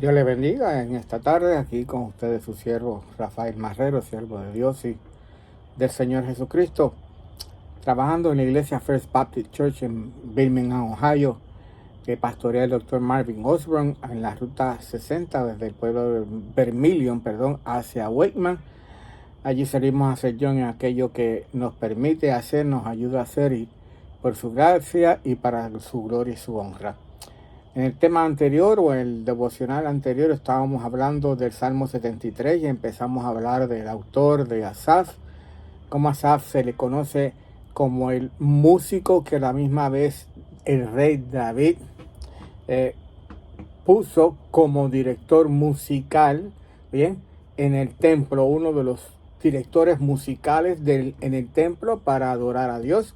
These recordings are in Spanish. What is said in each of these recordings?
Dios le bendiga en esta tarde, aquí con ustedes su siervo Rafael Marrero, siervo de Dios y del Señor Jesucristo, trabajando en la iglesia First Baptist Church en Birmingham, Ohio, que pastorea el doctor Marvin Osborne en la ruta 60 desde el pueblo de Vermilion, hacia Wakeman. Allí salimos a hacer en aquello que nos permite hacer, nos ayuda a hacer y por su gracia y para su gloria y su honra. En el tema anterior o el devocional anterior estábamos hablando del Salmo 73 y empezamos a hablar del autor de Asaf, como Asaf se le conoce como el músico que a la misma vez el rey David puso como director musical, bien, en el templo, uno de los directores musicales en el templo para adorar a Dios.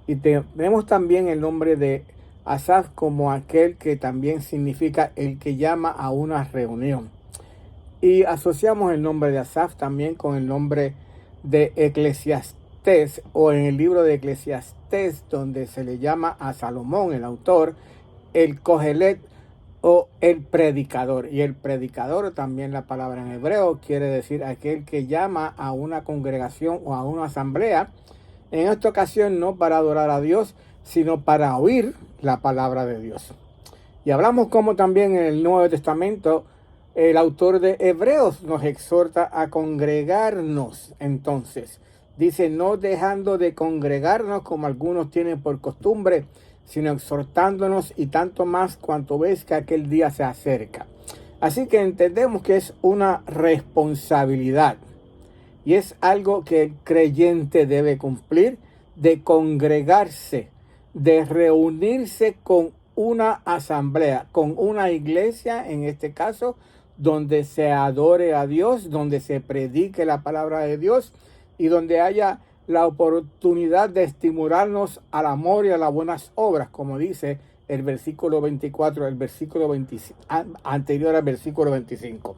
Y tenemos también el nombre de Asaf como aquel que también significa el que llama a una reunión. Y asociamos el nombre de Asaf también con el nombre de Eclesiastés, o en el libro de Eclesiastés, donde se le llama a Salomón, el autor, el Cogelet o el predicador. Y el predicador, también la palabra en hebreo, quiere decir aquel que llama a una congregación o a una asamblea. En esta ocasión no para adorar a Dios, sino para oír la palabra de Dios. Y hablamos como también en el Nuevo Testamento el autor de Hebreos nos exhorta a congregarnos. Entonces dice, no dejando de congregarnos como algunos tienen por costumbre, sino exhortándonos, y tanto más cuanto ves que aquel día se acerca. Así que entendemos que es una responsabilidad y es algo que el creyente debe cumplir, de congregarse, de reunirse con una asamblea, con una iglesia, en este caso, donde se adore a Dios, donde se predique la palabra de Dios y donde haya la oportunidad de estimularnos al amor y a las buenas obras, como dice el versículo 24, el versículo 25, anterior al versículo 25.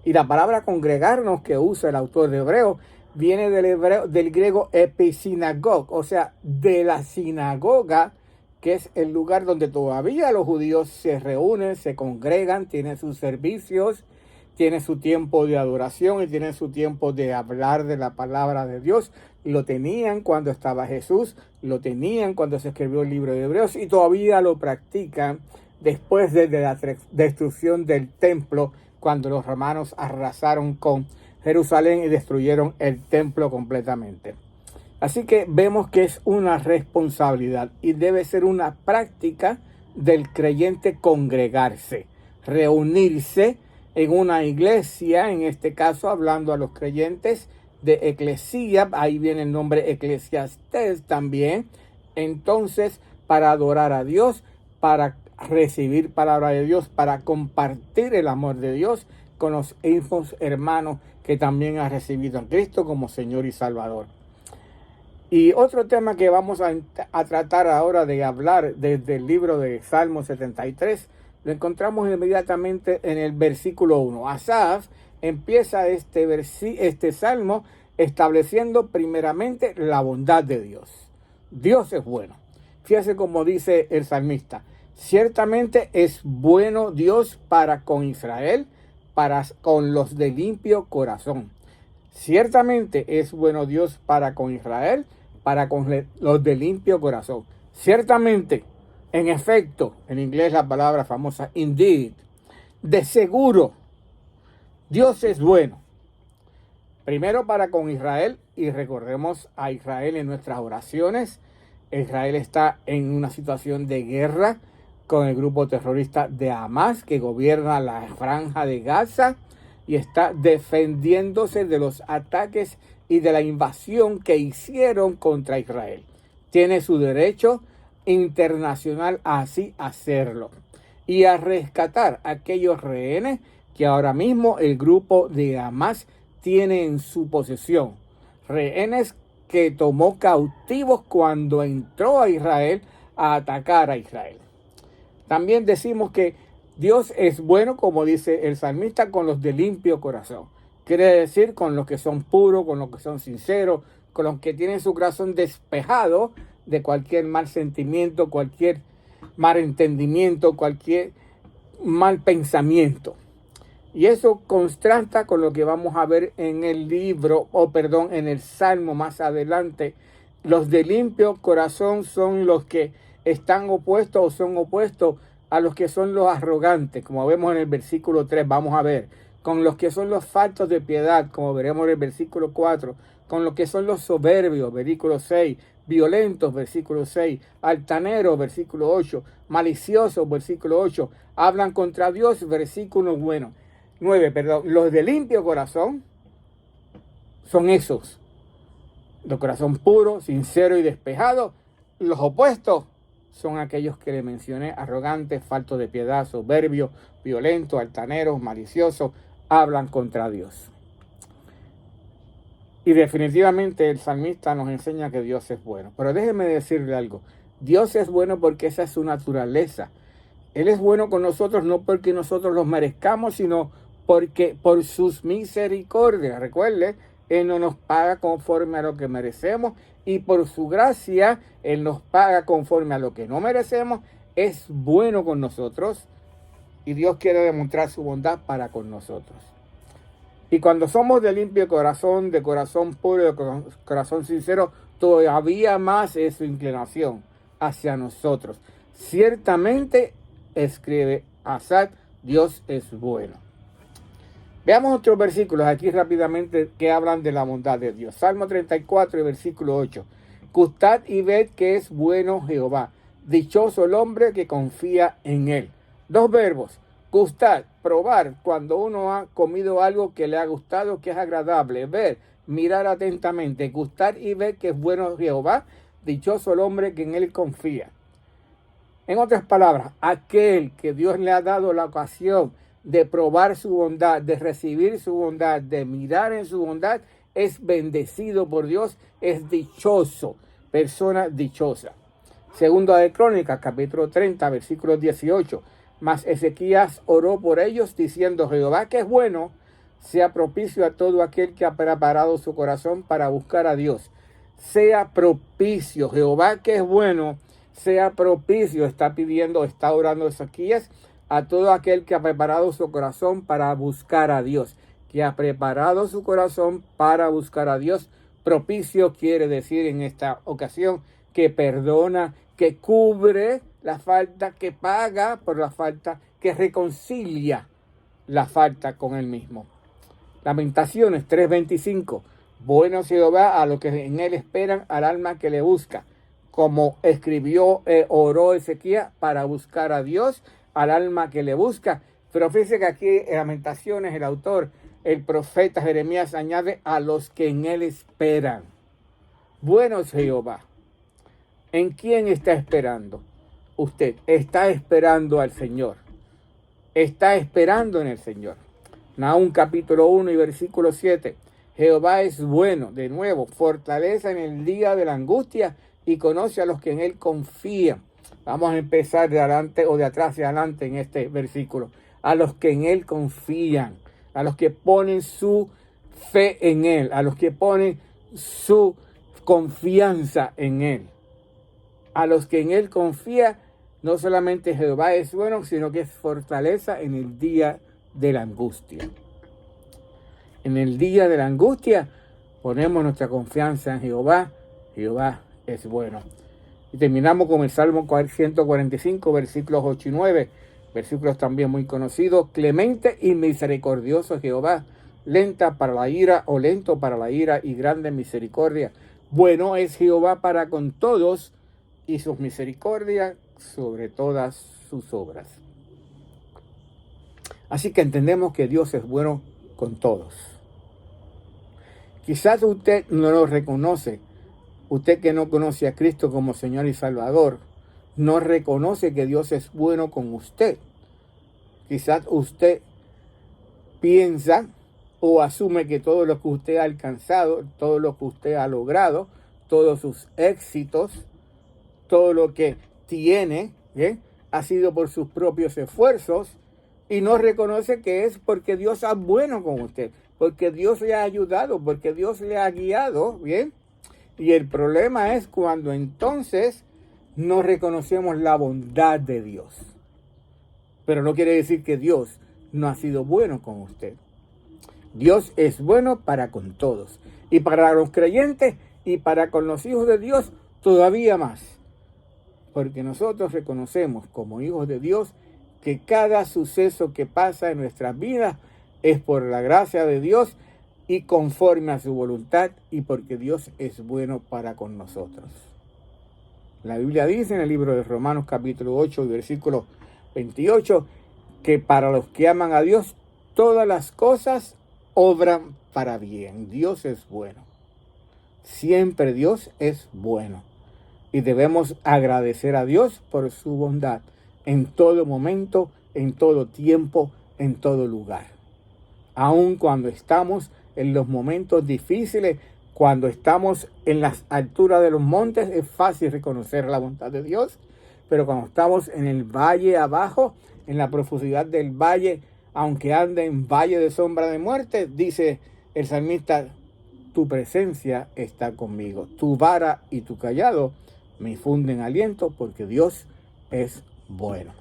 Y la palabra congregarnos que usa el autor de Hebreo viene del griego episinagog, o sea, de la sinagoga, que es el lugar donde todavía los judíos se reúnen, se congregan, tienen sus servicios, tienen su tiempo de adoración y tienen su tiempo de hablar de la palabra de Dios. Lo tenían cuando estaba Jesús, lo tenían cuando se escribió el libro de Hebreos y todavía lo practican después de la destrucción del templo, cuando los romanos arrasaron con Jerusalén y destruyeron el templo completamente. Así que vemos que es una responsabilidad y debe ser una práctica del creyente congregarse, reunirse en una iglesia, en este caso hablando a los creyentes de eclesía, ahí viene el nombre Eclesiastés también, entonces para adorar a Dios, para recibir palabra de Dios, para compartir el amor de Dios con los hijos hermanos que también han recibido a Cristo como Señor y Salvador. Y otro tema que vamos a tratar ahora de hablar desde el libro de Salmo 73, lo encontramos inmediatamente en el versículo 1. Asaf empieza este salmo estableciendo primeramente la bondad de Dios. Dios es bueno. Fíjese como dice el salmista. Ciertamente es bueno Dios para con Israel, para con los de limpio corazón. Ciertamente es bueno Dios para con Israel, para con los de limpio corazón. Ciertamente, en efecto, en inglés la palabra famosa indeed, de seguro, Dios es bueno. Primero para con Israel, y recordemos a Israel en nuestras oraciones. Israel está en una situación de guerra con el grupo terrorista de Hamas, que gobierna la franja de Gaza y está defendiéndose de los ataques y de la invasión que hicieron contra Israel. Tiene su derecho internacional a así hacerlo y a rescatar a aquellos rehenes que ahora mismo el grupo de Hamas tiene en su posesión. Rehenes que tomó cautivos cuando entró a Israel a atacar a Israel. También decimos que Dios es bueno, como dice el salmista, con los de limpio corazón. Quiere decir con los que son puros, con los que son sinceros, con los que tienen su corazón despejado de cualquier mal sentimiento, cualquier mal entendimiento, cualquier mal pensamiento. Y eso contrasta con lo que vamos a ver en el libro, en el Salmo más adelante. Los de limpio corazón son los que están opuestos o son opuestos a los que son los arrogantes, como vemos en el versículo 3, vamos a ver. Con los que son los faltos de piedad, como veremos en el versículo 4. Con los que son los soberbios, versículo 6. Violentos, versículo 6. Altaneros, versículo 8. Maliciosos, versículo 8. Hablan contra Dios, versículo 9. Los de limpio corazón son esos. De corazón puro, sincero y despejado. Los opuestos son aquellos que le mencioné: arrogantes, faltos de piedad, soberbios, violentos, altaneros, maliciosos, hablan contra Dios. Y definitivamente el salmista nos enseña que Dios es bueno. Pero déjeme decirle algo: Dios es bueno porque esa es su naturaleza. Él es bueno con nosotros no porque nosotros los merezcamos, sino porque por sus misericordias. Recuerde, Él no nos paga conforme a lo que merecemos, y por su gracia Él nos paga conforme a lo que no merecemos. Es bueno con nosotros y Dios quiere demostrar su bondad para con nosotros. Y cuando somos de limpio corazón, de corazón puro, de corazón sincero, todavía más es su inclinación hacia nosotros. Ciertamente, escribe Asaf, Dios es bueno. Veamos otros versículos aquí rápidamente que hablan de la bondad de Dios. Salmo 34 y versículo 8. Gustad y ved que es bueno Jehová. Dichoso el hombre que confía en él. Dos verbos. Gustar, probar, cuando uno ha comido algo que le ha gustado, que es agradable. Ver, mirar atentamente. Gustar y ver que es bueno Jehová. Dichoso el hombre que en él confía. En otras palabras, aquel que Dios le ha dado la ocasión de probar su bondad, de recibir su bondad, de mirar en su bondad, es bendecido por Dios, es dichoso, persona dichosa. Segunda de Crónicas, capítulo 30, versículo 18. Mas Ezequías oró por ellos, diciendo: Jehová, que es bueno, sea propicio a todo aquel que ha preparado su corazón para buscar a Dios. Sea propicio, Jehová, que es bueno, sea propicio, está orando Ezequías, a todo aquel que ha preparado su corazón para buscar a Dios. Que ha preparado su corazón para buscar a Dios. Propicio quiere decir en esta ocasión que perdona, que cubre la falta, que paga por la falta, que reconcilia la falta con él mismo. Lamentaciones 3:25. Bueno Jehová a los que en él esperan, al alma que le busca. Como oró Ezequías para buscar a Dios, al alma que le busca. Pero fíjese que aquí en Lamentaciones el autor, el profeta Jeremías, añade: a los que en él esperan. Bueno es Jehová. ¿En quién está esperando? Usted está esperando al Señor. Está esperando en el Señor. Nahum capítulo 1 y versículo 7. Jehová es bueno, de nuevo, fortaleza en el día de la angustia y conoce a los que en él confían. Vamos a empezar de adelante o de atrás hacia adelante en este versículo. A los que en él confían, a los que ponen su fe en él, a los que ponen su confianza en él. A los que en él confía, no solamente Jehová es bueno, sino que es fortaleza en el día de la angustia. En el día de la angustia ponemos nuestra confianza en Jehová. Jehová es bueno. Y terminamos con el Salmo 145, versículos 8 y 9. Versículos también muy conocidos. Clemente y misericordioso Jehová, lenta para la ira o lento para la ira y grande misericordia. Bueno es Jehová para con todos y sus misericordias sobre todas sus obras. Así que entendemos que Dios es bueno con todos. Quizás usted no lo reconoce. Usted que no conoce a Cristo como Señor y Salvador, no reconoce que Dios es bueno con usted. Quizás usted piensa o asume que todo lo que usted ha alcanzado, todo lo que usted ha logrado, todos sus éxitos, todo lo que tiene, ha sido por sus propios esfuerzos, y no reconoce que es porque Dios es bueno con usted, porque Dios le ha ayudado, porque Dios le ha guiado, ¿bien? Y el problema es cuando entonces no reconocemos la bondad de Dios. Pero no quiere decir que Dios no ha sido bueno con usted. Dios es bueno para con todos. Y para los creyentes y para con los hijos de Dios todavía más. Porque nosotros reconocemos como hijos de Dios que cada suceso que pasa en nuestras vidas es por la gracia de Dios y conforme a su voluntad y porque Dios es bueno para con nosotros. La Biblia dice en el libro de Romanos capítulo 8 y versículo 28 que para los que aman a Dios todas las cosas obran para bien. Dios es bueno. Siempre Dios es bueno. Y debemos agradecer a Dios por su bondad en todo momento, en todo tiempo, en todo lugar. Aun cuando estamos en los momentos difíciles, cuando estamos en las alturas de los montes, es fácil reconocer la bondad de Dios. Pero cuando estamos en el valle abajo, en la profundidad del valle, aunque ande en valle de sombra de muerte, dice el salmista, tu presencia está conmigo. Tu vara y tu cayado me infunden aliento porque Dios es bueno.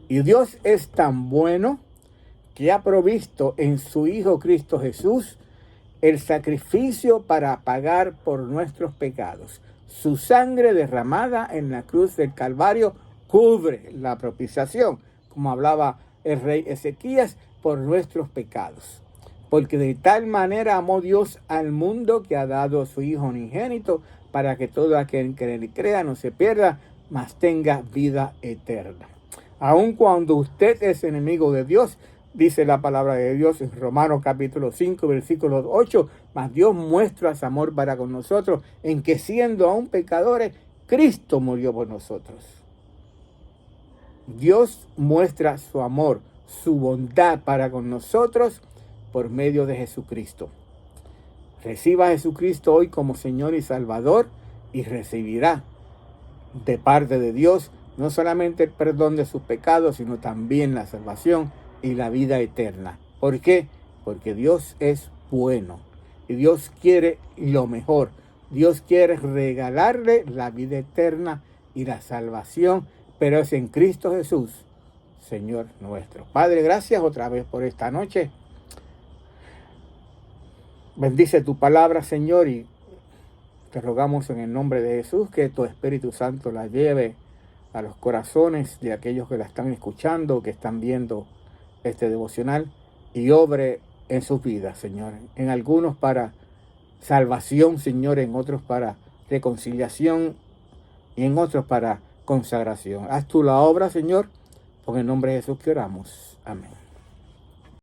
Y Dios es tan bueno que ha provisto en su Hijo Cristo Jesús el sacrificio para pagar por nuestros pecados. Su sangre derramada en la cruz del Calvario cubre la propiciación, como hablaba el rey Ezequías, por nuestros pecados. Porque de tal manera amó Dios al mundo que ha dado a su Hijo unigénito para que todo aquel que en él crea no se pierda, mas tenga vida eterna. Aun cuando usted es enemigo de Dios, dice la palabra de Dios en Romanos capítulo 5, versículo 8, mas Dios muestra su amor para con nosotros en que siendo aún pecadores, Cristo murió por nosotros. Dios muestra su amor, su bondad para con nosotros por medio de Jesucristo. Reciba a Jesucristo hoy como Señor y Salvador y recibirá de parte de Dios no solamente el perdón de sus pecados, sino también la salvación y la vida eterna. ¿Por qué? Porque Dios es bueno y Dios quiere lo mejor. Dios quiere regalarle la vida eterna y la salvación, pero es en Cristo Jesús, Señor nuestro. Padre, gracias otra vez por esta noche. Bendice tu palabra, Señor, y te rogamos en el nombre de Jesús que tu Espíritu Santo la lleve a los corazones de aquellos que la están escuchando, que están viendo este devocional, y obre en sus vidas, Señor. En algunos para salvación, Señor, en otros para reconciliación y en otros para consagración. Haz tú la obra, Señor, por el nombre de Jesús que oramos. Amén.